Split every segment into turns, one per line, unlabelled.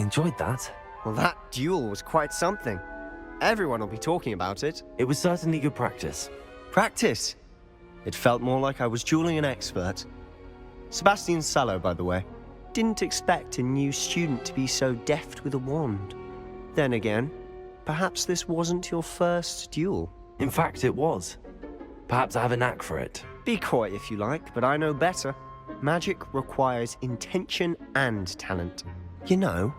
enjoyed that.
Well, that duel was quite something. Everyone will be talking about it.
It was certainly good practice.
Practice? It felt more like I was dueling an expert. Sebastian Sallow, by the way. Didn't expect a new student to be so deft with a wand. Then again, perhaps this wasn't your first duel.
In fact, it was. Perhaps I have a knack for it.
Be coy if you like, but I know better. Magic requires intention and talent. You know,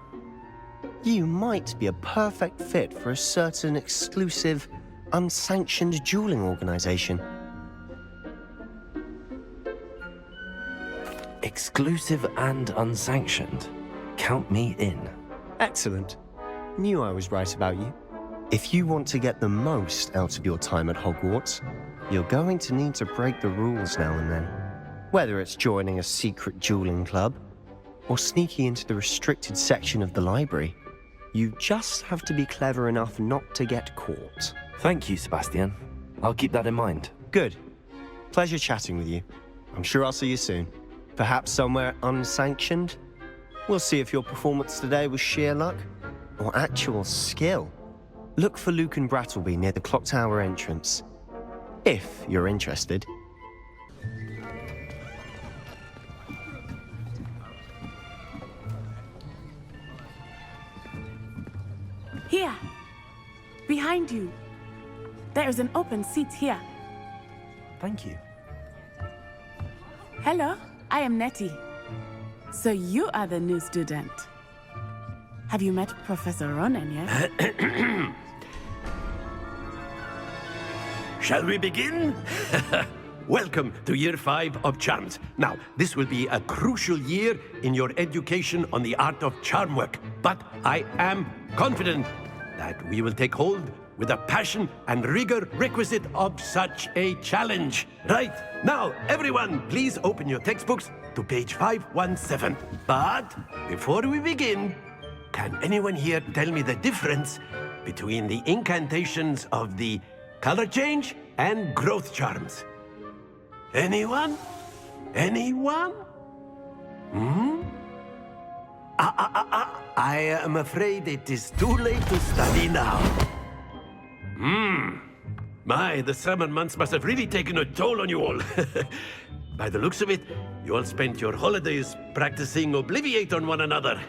you might be a perfect fit for a certain exclusive, unsanctioned dueling organization.
Exclusive and unsanctioned. Count me in.
Excellent. Knew I was right about you. If you want to get the most out of your time at Hogwarts, you're going to need to break the rules now and then. Whether it's joining a secret dueling club, or sneaking into the restricted section of the library, you just have to be clever enough not to get caught.
Thank you, Sebastian. I'll keep that in mind.
Good. Pleasure chatting with you. I'm sure I'll see you soon. Perhaps somewhere unsanctioned? We'll see if your performance today was sheer luck or actual skill. Look for Luke and Brattleby near the clock tower entrance, if you're interested.
Here, behind you. There is an open seat here.
Thank you.
Hello, I am Nettie. So you are the new student. Have you met Professor Ronan yet?
Shall we begin? Welcome to Year 5 of Charms. Now, this will be a crucial year in your education on the art of charm work. But I am confident that we will take hold with the passion and rigor requisite of such a challenge. Right, now, everyone, please open your textbooks to page 517. But before we begin, can anyone here tell me the difference between the incantations of the color change and growth charms? Anyone? Anyone? I am afraid it is too late to study now. My, the summer months must have really taken a toll on you all. By the looks of it, you all spent your holidays practicing Obliviate on one another.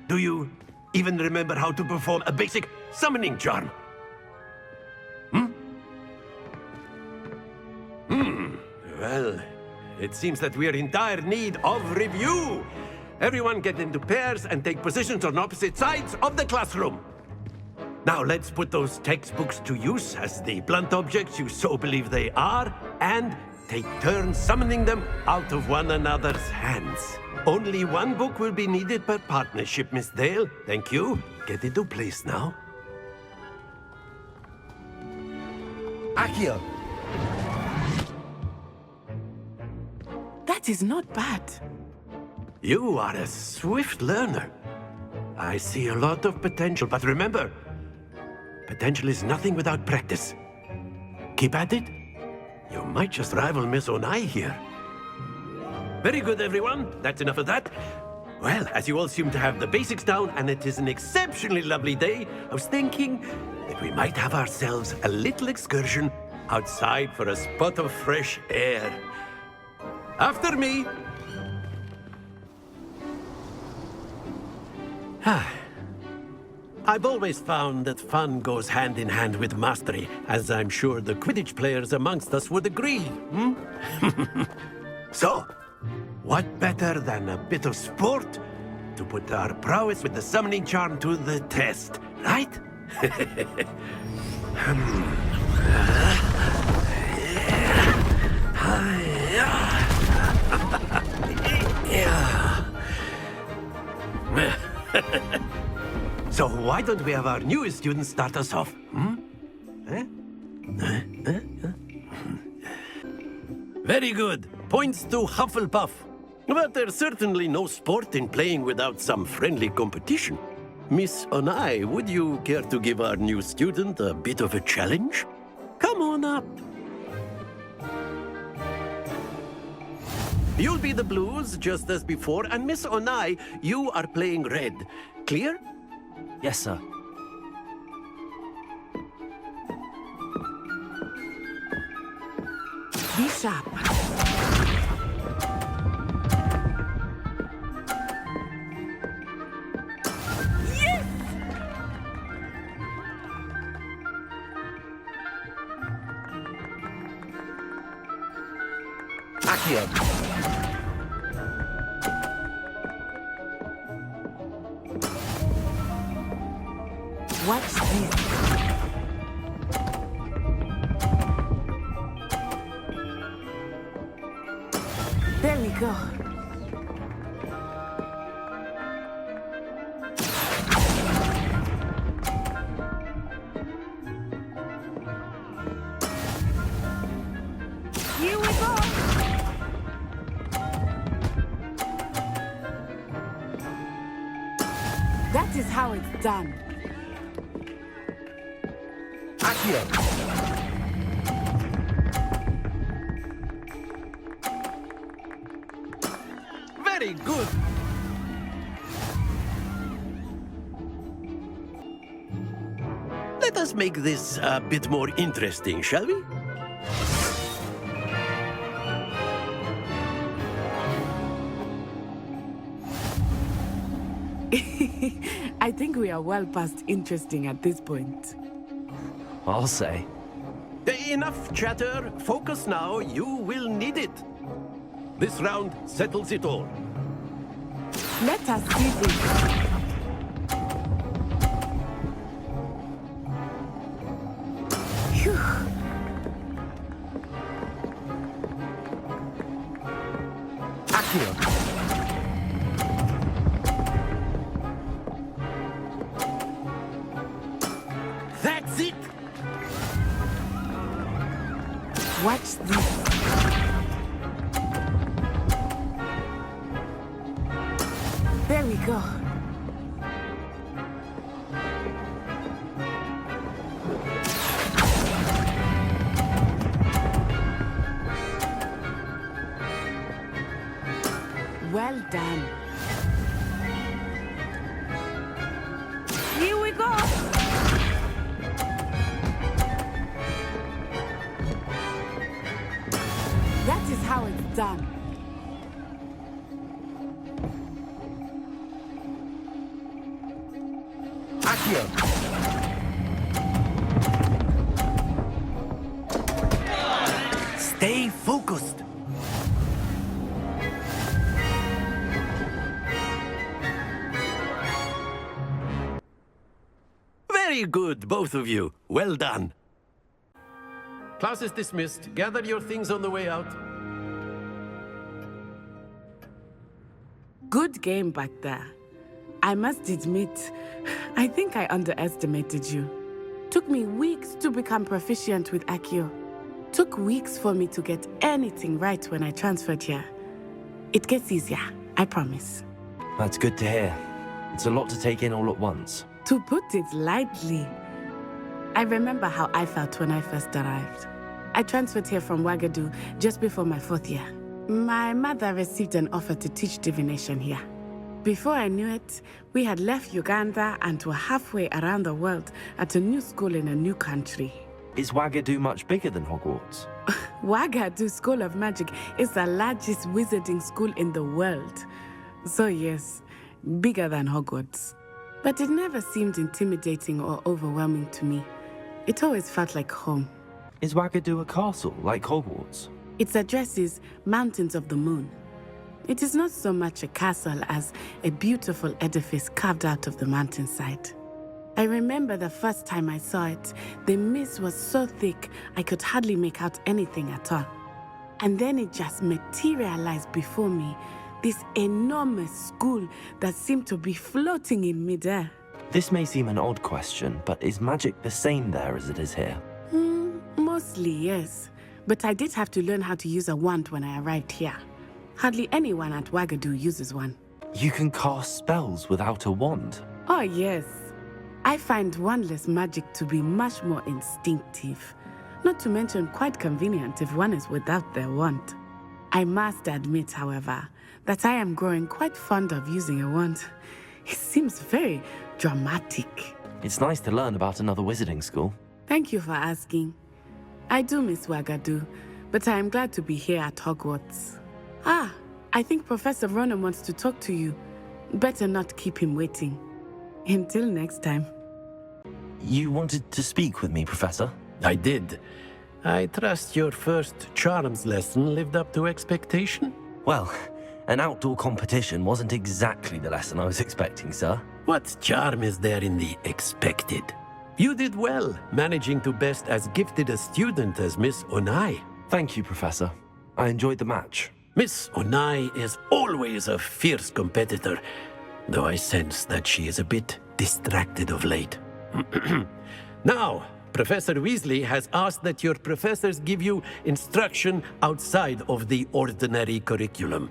Do you even remember how to perform a basic summoning charm? Well, it seems that we are in dire need of review. Everyone get into pairs and take positions on opposite sides of the classroom. Now let's put those textbooks to use as the blunt objects you so believe they are, and take turns summoning them out of one another's hands. Only one book will be needed per partnership, Miss Dale. Thank you. Get into place now.
Accio!
That is not bad.
You are a swift learner. I see a lot of potential, but remember, potential is nothing without practice. Keep at it. You might just rival Miss Onai here. Very good, everyone. That's enough of that. Well, as you all seem to have the basics down, and it is an exceptionally lovely day, I was thinking that we might have ourselves a little excursion outside for a spot of fresh air. After me. I've always found that fun goes hand in hand with mastery, as I'm sure the Quidditch players amongst us would agree. So, what better than a bit of sport to put our prowess with the summoning charm to the test, right? So why don't we have our newest student start us off? Very good. Points to Hufflepuff. But there's certainly no sport in playing without some friendly competition. Miss Onai, would you care to give our new student a bit of a challenge? Come on up. You'll be the blues, just as before, and Miss Onai, you are playing red. Clear?
Yes, sir.
Be sharp. Yes!
Accio.
Watch this. There we go. Here we go. That is how it's done.
Accio.
Very good. Let us make this a bit more interesting, shall we?
I think we are well past interesting at this point.
I'll say.
Enough chatter. Focus now. You will need it. This round settles it all.
Let us see this. Phew.
Accio.
That's it.
Watch this. There we go. Well done. Here we go. That is how it's done.
Accio.
Stay focused. Very good, both of you. Well done. Class is dismissed. Gather your things on the way out.
Good game back there. I must admit, I think I underestimated you. Took me weeks to become proficient with Accio. Took weeks for me to get anything right when I transferred here. It gets easier, I promise.
That's good to hear. It's a lot to take in all at once.
To put it lightly, I remember how I felt when I first arrived. I transferred here from Ouagadougou just before my 4th year. My mother received an offer to teach divination here. Before I knew it, we had left Uganda and were halfway around the world at a new school in a new country.
Is Ouagadougou much bigger than Hogwarts?
Ouagadougou School of Magic is the largest wizarding school in the world. So yes, bigger than Hogwarts. But it never seemed intimidating or overwhelming to me. It always felt like home.
Is Ouagadougou a castle, like Hogwarts?
Its address is Mountains of the Moon. It is not so much a castle as a beautiful edifice carved out of the mountainside. I remember the first time I saw it, the mist was so thick I could hardly make out anything at all. And then it just materialized before me, this enormous school that seemed to be floating in midair.
This may seem an odd question, but is magic the same there as it is here?
Mostly, yes. But I did have to learn how to use a wand when I arrived here. Hardly anyone at Ouagadougou uses one.
You can cast spells without a wand.
Oh, yes. I find wandless magic to be much more instinctive. Not to mention quite convenient if one is without their wand. I must admit, however, that I am growing quite fond of using a wand. It seems very dramatic.
It's nice to learn about another wizarding school.
Thank you for asking. I do miss Wagadu, but I am glad to be here at Hogwarts. Ah, I think Professor Ronan wants to talk to you. Better not keep him waiting. Until next time.
You wanted to speak with me, Professor?
I did. I trust your first charms lesson lived up to expectation?
Well, an outdoor competition wasn't exactly the lesson I was expecting, sir.
What charm is there in the expected? You did well, managing to best as gifted a student as Miss Onai.
Thank you, Professor. I enjoyed the match.
Miss Onai is always a fierce competitor, though I sense that she is a bit distracted of late. Now, Professor Weasley has asked that your professors give you instruction outside of the ordinary curriculum.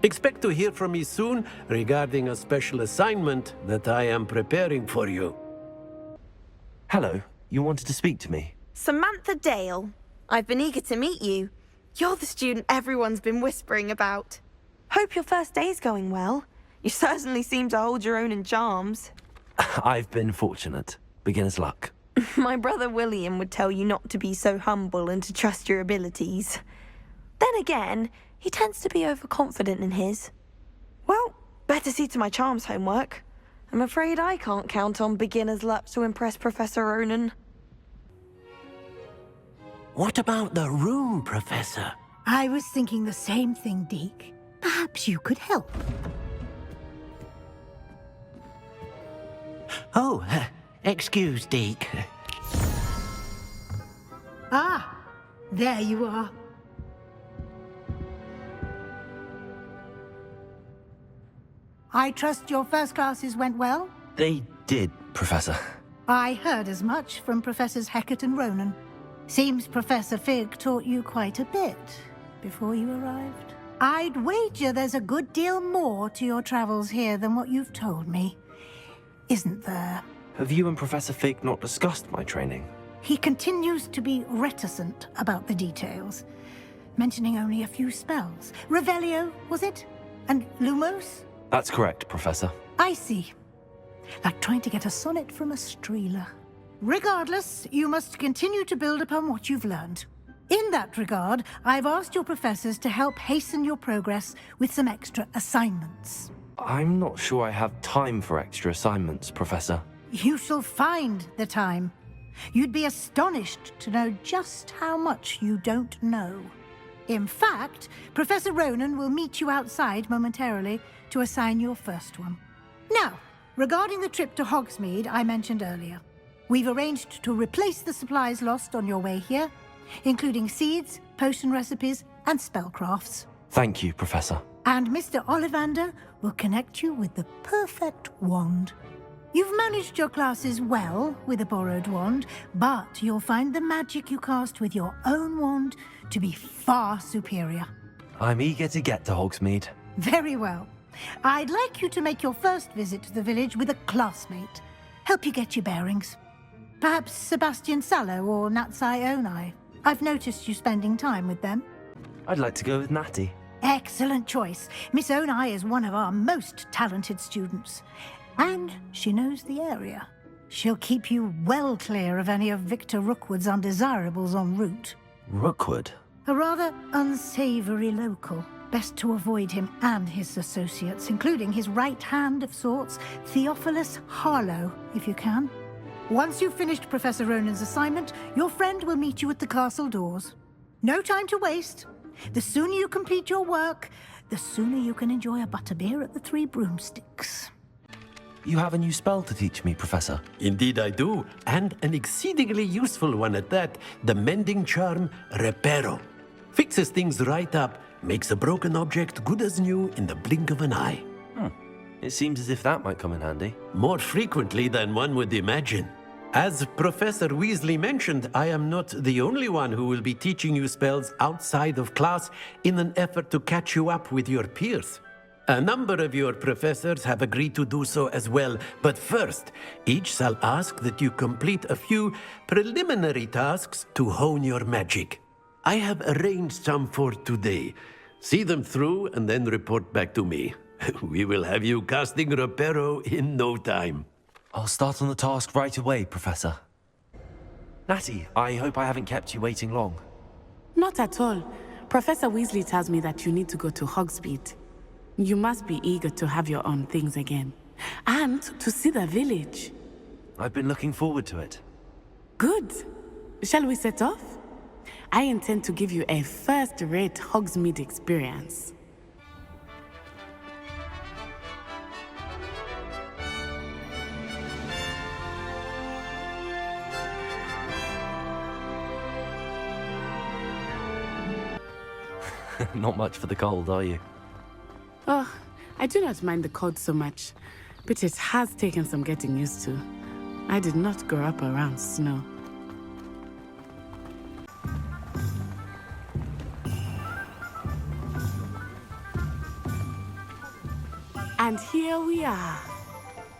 Expect to hear from me soon regarding a special assignment that I am preparing for you.
Hello, you wanted to speak to me?
Samantha Dale. I've been eager to meet you. You're the student everyone's been whispering about. Hope your first day's going well. You certainly seem to hold your own in charms.
I've been fortunate. Beginner's luck.
My brother William would tell you not to be so humble and to trust your abilities. Then again, he tends to be overconfident in his. Well, better see to my charms homework. I'm afraid I can't count on beginner's luck to impress Professor Ronan.
What about the room, Professor?
I was thinking the same thing, Deke. Perhaps you could help.
Oh, excuse, Deke.
Ah, there you are. I trust your first classes went well?
They did, Professor.
I heard as much from Professors Hecat and Ronan. Seems Professor Fig taught you quite a bit before you arrived. I'd wager there's a good deal more to your travels here than what you've told me. Isn't there?
Have you and Professor Fig not discussed my training?
He continues to be reticent about the details, mentioning only a few spells. Revelio, was it? And Lumos?
That's correct, Professor.
I see. Like trying to get a sonnet from a streeler. Regardless, you must continue to build upon what you've learned. In that regard, I've asked your professors to help hasten your progress with some extra assignments.
I'm not sure I have time for extra assignments, Professor.
You shall find the time. You'd be astonished to know just how much you don't know. In fact, Professor Ronan will meet you outside momentarily to assign your first one. Now, regarding the trip to Hogsmeade I mentioned earlier, we've arranged to replace the supplies lost on your way here, including seeds, potion recipes, and spellcrafts.
Thank you, Professor.
And Mr. Ollivander will connect you with the perfect wand. You've managed your classes well with a borrowed wand, but you'll find the magic you cast with your own wand to be far superior.
I'm eager to get to Hogsmeade.
Very well. I'd like you to make your first visit to the village with a classmate. Help you get your bearings. Perhaps Sebastian Sallow or Natsai Onai. I've noticed you spending time with them.
I'd like to go with Natty.
Excellent choice. Miss Onai is one of our most talented students. And she knows the area. She'll keep you well clear of any of Victor Rookwood's undesirables en route.
Rookwood?
A rather unsavory local. Best to avoid him and his associates, including his right hand of sorts, Theophilus Harlow, if you can. Once you've finished Professor Ronan's assignment, your friend will meet you at the castle doors. No time to waste. The sooner you complete your work, the sooner you can enjoy a butterbeer at the Three Broomsticks.
You have a new spell to teach me, Professor.
Indeed I do, and an exceedingly useful one at that, the mending charm Reparo. Fixes things right up, makes a broken object good as new in the blink of an eye.
It seems as if that might come in handy.
More frequently than one would imagine. As Professor Weasley mentioned, I am not the only one who will be teaching you spells outside of class in an effort to catch you up with your peers. A number of your professors have agreed to do so as well, but first, each shall ask that you complete a few preliminary tasks to hone your magic. I have arranged some for today. See them through and then report back to me. We will have you casting Reparo in no time.
I'll start on the task right away, Professor. Natty, I hope I haven't kept you waiting long.
Not at all. Professor Weasley tells me that you need to go to Hogsmeade. You must be eager to have your own things again. And to see the village.
I've been looking forward to it.
Good. Shall we set off? I intend to give you a first-rate Hogsmeade experience.
Not much for the cold, are you?
Oh, I do not mind the cold so much, but it has taken some getting used to. I did not grow up around snow. And here we are.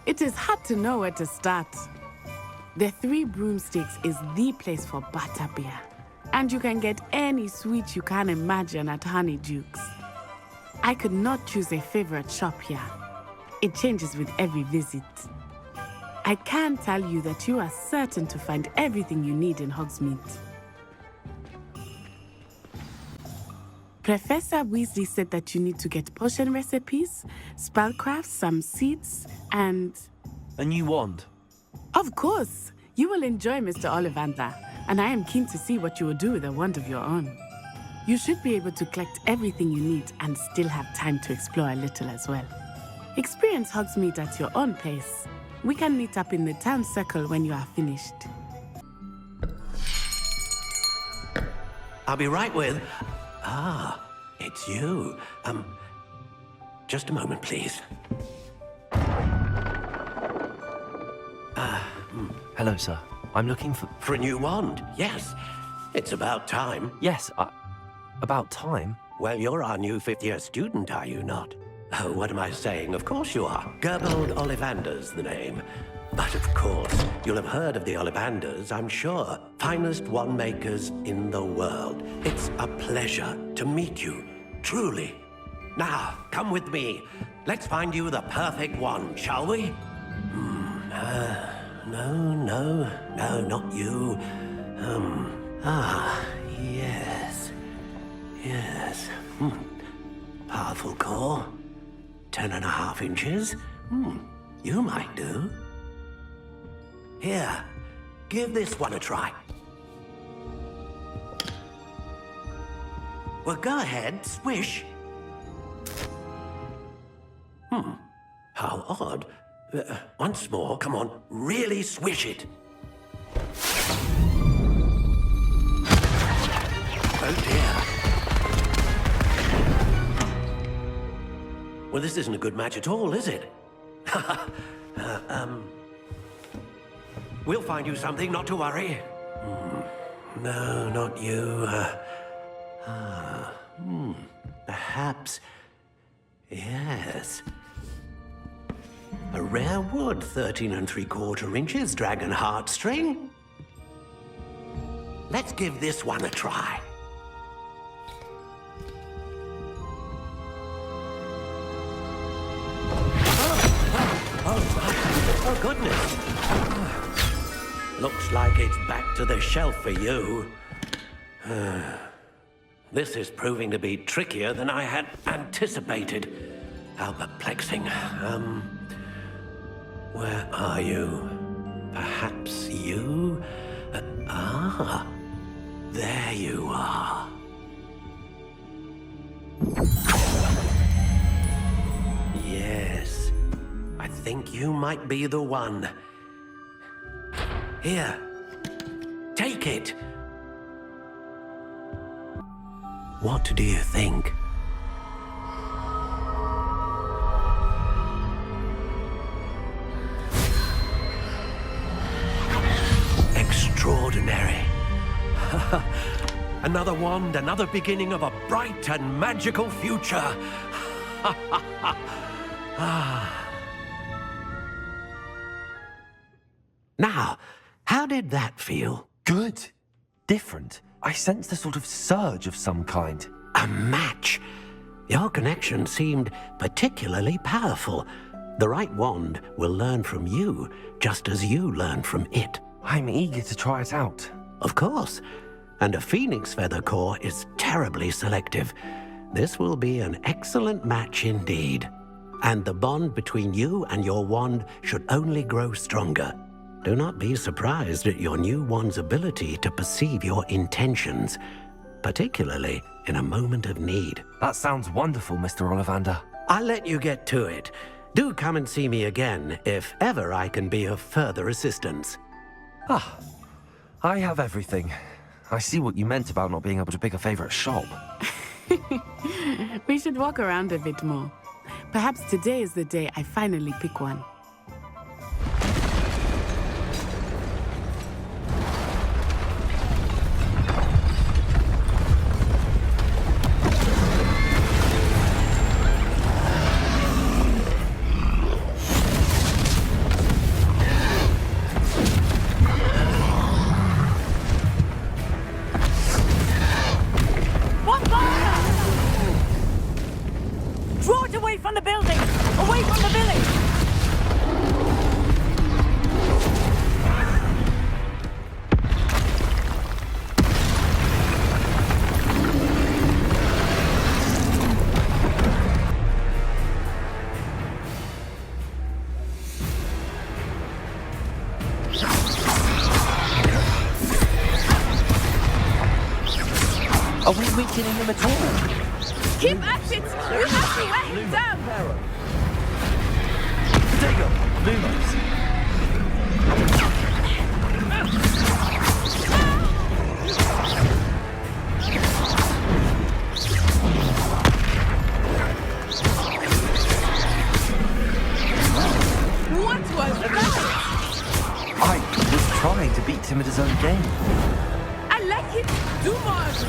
It is hard to know where to start. The Three Broomsticks is the place for butterbeer. And you can get any sweet you can imagine at Honeydukes. I could not choose a favorite shop here. It changes with every visit. I can tell you that you are certain to find everything you need in Hogsmeade. Professor Weasley said that you need to get potion recipes, spellcrafts, some seeds, and...
A new wand.
Of course! You will enjoy Mr. Ollivander, and I am keen to see what you will do with a wand of your own. You should be able to collect everything you need and still have time to explore a little as well. Experience Hogsmeade at your own pace. We can meet up in the town circle when you are finished.
I'll be right with... Ah, it's you. Just a moment, please.
Hello, sir. I'm looking for...
For a new wand, yes. It's about time.
Yes, about time?
Well, you're our new fifth-year student, are you not? Oh, what am I saying? Of course you are. Gerbold Ollivander's the name. But of course, you'll have heard of the Ollivanders, I'm sure. Finest wand makers in the world. It's a pleasure to meet you, truly. Now, come with me. Let's find you the perfect wand, shall we? No, not you. Yes. Powerful core. 10.5 inches. You might do. Here, give this one a try. Well, go ahead, swish. How odd. Once more, come on, really swish it. Oh dear. Well, this isn't a good match at all, is it? We'll find you something, not to worry. No, not you. Perhaps... Yes. A rare wood, 13 3/4 inches, dragon heartstring. Let's give this one a try. Oh, goodness. Looks like it's back to the shelf for you. This is proving to be trickier than I had anticipated. How perplexing. Where are you? Perhaps you? There you are. Yes, I think you might be the one. Here, take it. What do you think? Extraordinary. Another wand, another beginning of a bright and magical future. Now, how did that feel?
Good. Different. I sensed a sort of surge of some kind.
A match. Your connection seemed particularly powerful. The right wand will learn from you, just as you learn from it.
I'm eager to try it out.
Of course. And a phoenix feather core is terribly selective. This will be an excellent match indeed. And the bond between you and your wand should only grow stronger. Do not be surprised at your new wand's ability to perceive your intentions, particularly in a moment of need.
That sounds wonderful, Mr. Ollivander.
I'll let you get to it. Do come and see me again if ever I can be of further assistance.
Ah, I have everything. I see what you meant about not being able to pick a favorite shop.
We should walk around a bit more. Perhaps today is the day I finally pick one.
Draw it away from the building! Away from the village!
Are we weakening him at all?
Keep at it! We have to wear him down!
Digger! Lumos!
What was that?
I was trying to beat him at his own game.
I like it! Do more of it!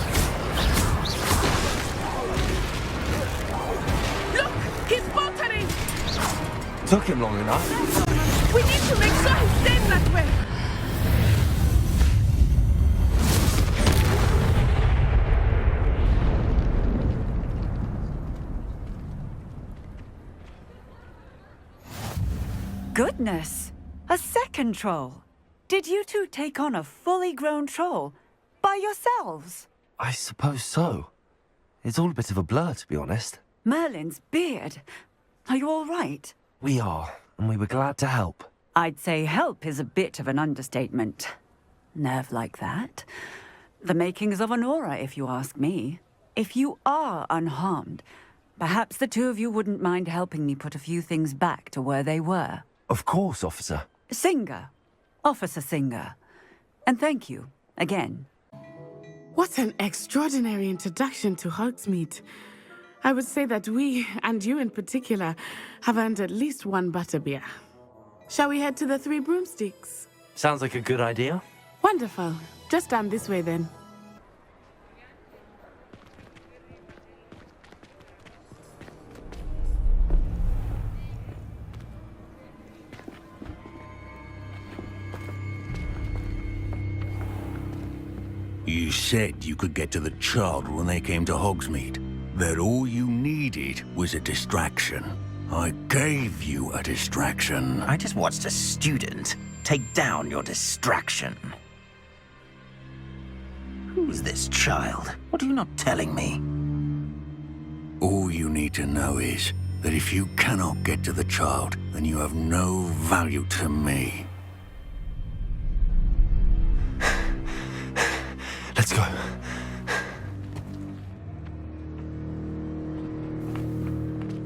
Look! He's faltering!
Took him long enough.
We need to make sure he stays that way!
Goodness! A second troll! Did you two take on a fully grown troll? By yourselves?
I suppose so. It's all a bit of a blur, to be honest.
Merlin's beard. Are you all right?
We are, and we were glad to help.
I'd say help is a bit of an understatement. Nerve like that. The makings of an aura, if you ask me. If you are unharmed, perhaps the two of you wouldn't mind helping me put a few things back to where they were.
Of course, officer.
Singer. Officer Singer. And thank you, again.
What an extraordinary introduction to Hogsmeade. I would say that we, and you in particular, have earned at least one butterbeer. Shall we head to the Three Broomsticks?
Sounds like a good idea.
Wonderful. Just down this way then.
You said you could get to the child when they came to Hogsmeade. That all you needed was a distraction. I gave you a distraction.
I just watched a student take down your distraction. Who's this child? What are you not telling me?
All you need to know is that if you cannot get to the child, then you have no value to me.
Let's go.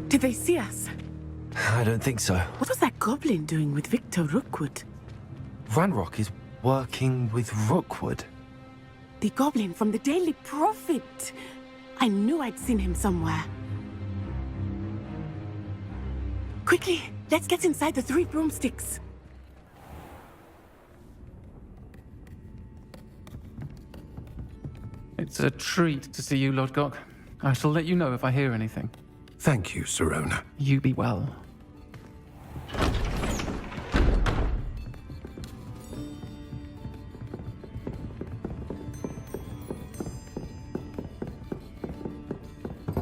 Did they see us?
I don't think so.
What was that goblin doing with Victor Rookwood?
Ranrock is working with Rookwood.
The goblin from the Daily Prophet. I knew I'd seen him somewhere. Quickly, let's get inside the Three Broomsticks.
It's a treat to see you, Lodgok. I shall let you know if I hear anything.
Thank you, Sirona.
You be well.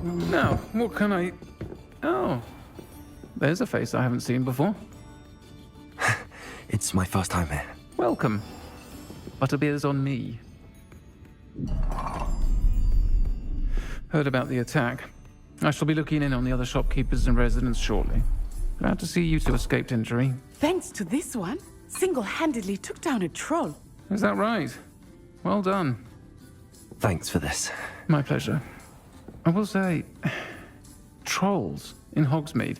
Now, what can I... Oh, there's a face I haven't seen before.
It's my first time here.
Welcome. Butterbeer's on me. Heard about the attack. I shall be looking in on the other shopkeepers and residents shortly. Glad to see you two escaped injury.
Thanks to this one, single-handedly took down a troll.
Is that right? Well done.
Thanks for this.
My pleasure. I will say, trolls in Hogsmeade.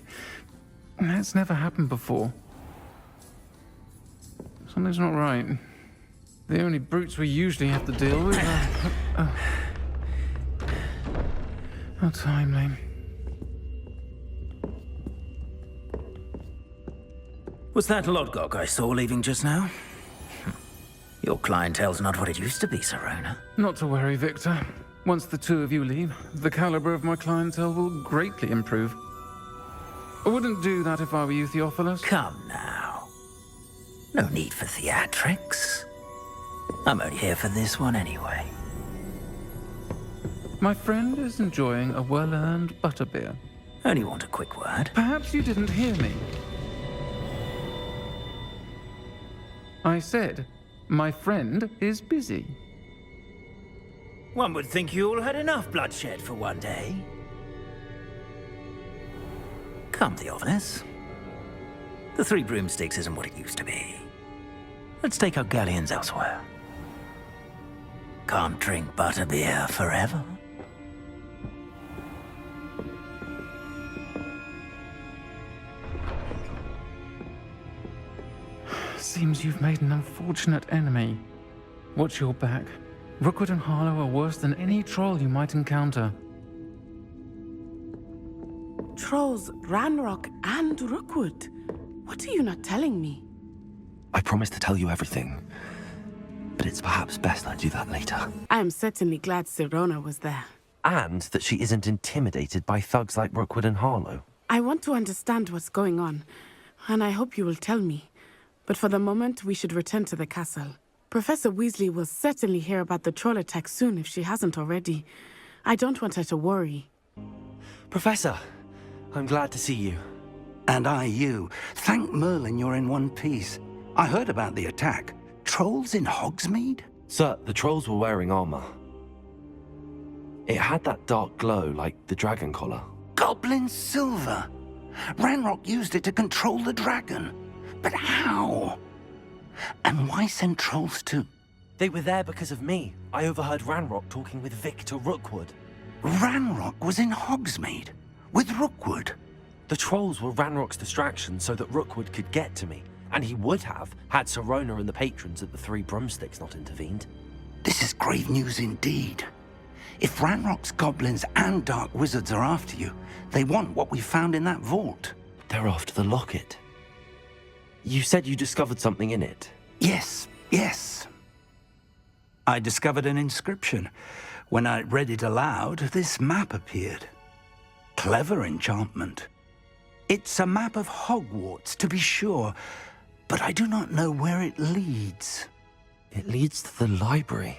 That's never happened before. Something's not right. The only brutes we usually have to deal with are... How timely.
Was that Lodgok I saw leaving just now? Your clientele's not what it used to be, Sirona.
Not to worry, Victor. Once the two of you leave, the caliber of my clientele will greatly improve. I wouldn't do that if I were you, Theophilus.
Come now. No need for theatrics. I'm only here for this one anyway.
My friend is enjoying a well-earned butterbeer.
Only want a quick word.
Perhaps you didn't hear me. I said, my friend is busy.
One would think you all had enough bloodshed for one day. Come, Theophilus. The Three Broomsticks isn't what it used to be. Let's take our galleons elsewhere. Can't drink butterbeer forever.
Seems you've made an unfortunate enemy. Watch your back. Rookwood and Harlow are worse than any troll you might encounter.
Trolls, Ranrock, and Rookwood. What are you not telling me?
I promise to tell you everything, but it's perhaps best I do that later.
I am certainly glad Sirona was there.
And that she isn't intimidated by thugs like Rookwood and Harlow.
I want to understand what's going on, and I hope you will tell me. But for the moment, we should return to the castle. Professor Weasley will certainly hear about the troll attack soon if she hasn't already. I don't want her to worry.
Professor, I'm glad to see you.
And I you. Thank Merlin you're in one piece. I heard about the attack. Trolls in Hogsmeade?
Sir, the trolls were wearing armor. It had that dark glow like the dragon collar.
Goblin silver. Ranrock used it to control the dragon. But how? And why send trolls to...
They were there because of me. I overheard Ranrock talking with Victor Rookwood.
Ranrock was in Hogsmeade? With Rookwood?
The trolls were Ranrock's distraction so that Rookwood could get to me. And he would have, had Sirona and the patrons at the Three Broomsticks not intervened.
This is grave news indeed. If Ranrock's goblins and dark wizards are after you, they want what we found in that vault.
They're after the locket. You said you discovered something in it.
Yes. I discovered an inscription. When I read it aloud, this map appeared. Clever enchantment. It's a map of Hogwarts, to be sure, but I do not know where it leads.
It leads to the library.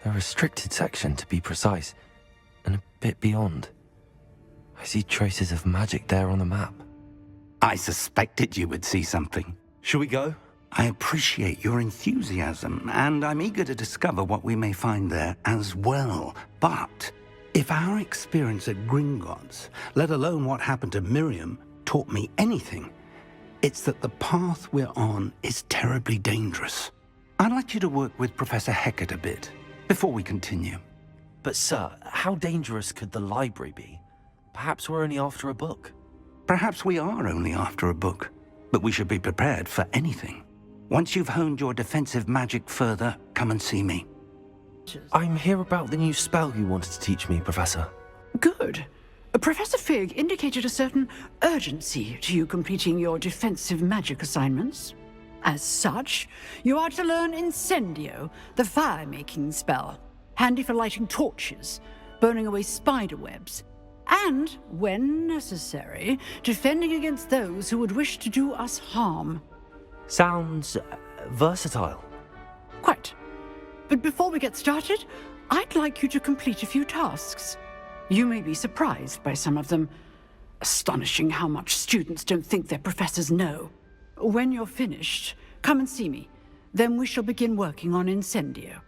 A restricted section, to be precise, and a bit beyond. I see traces of magic there on the map.
I suspected you would see something.
Shall we go?
I appreciate your enthusiasm, and I'm eager to discover what we may find there as well. But if our experience at Gringotts, let alone what happened to Miriam, taught me anything, it's that the path we're on is terribly dangerous. I'd like you to work with Professor Hecat a bit before we continue.
But sir, how dangerous could the library be? Perhaps we're only after a book.
Perhaps we are only after a book, but we should be prepared for anything. Once you've honed your defensive magic further, come and see me.
I'm here about the new spell you wanted to teach me, Professor.
Good. Professor Fig indicated a certain urgency to you completing your defensive magic assignments. As such, you are to learn Incendio, the fire-making spell, handy for lighting torches, burning away spider webs, and, when necessary, defending against those who would wish to do us harm.
Sounds versatile.
Quite. But before we get started, I'd like you to complete a few tasks. You may be surprised by some of them. Astonishing how much students don't think their professors know. When you're finished, come and see me. Then we shall begin working on Incendio.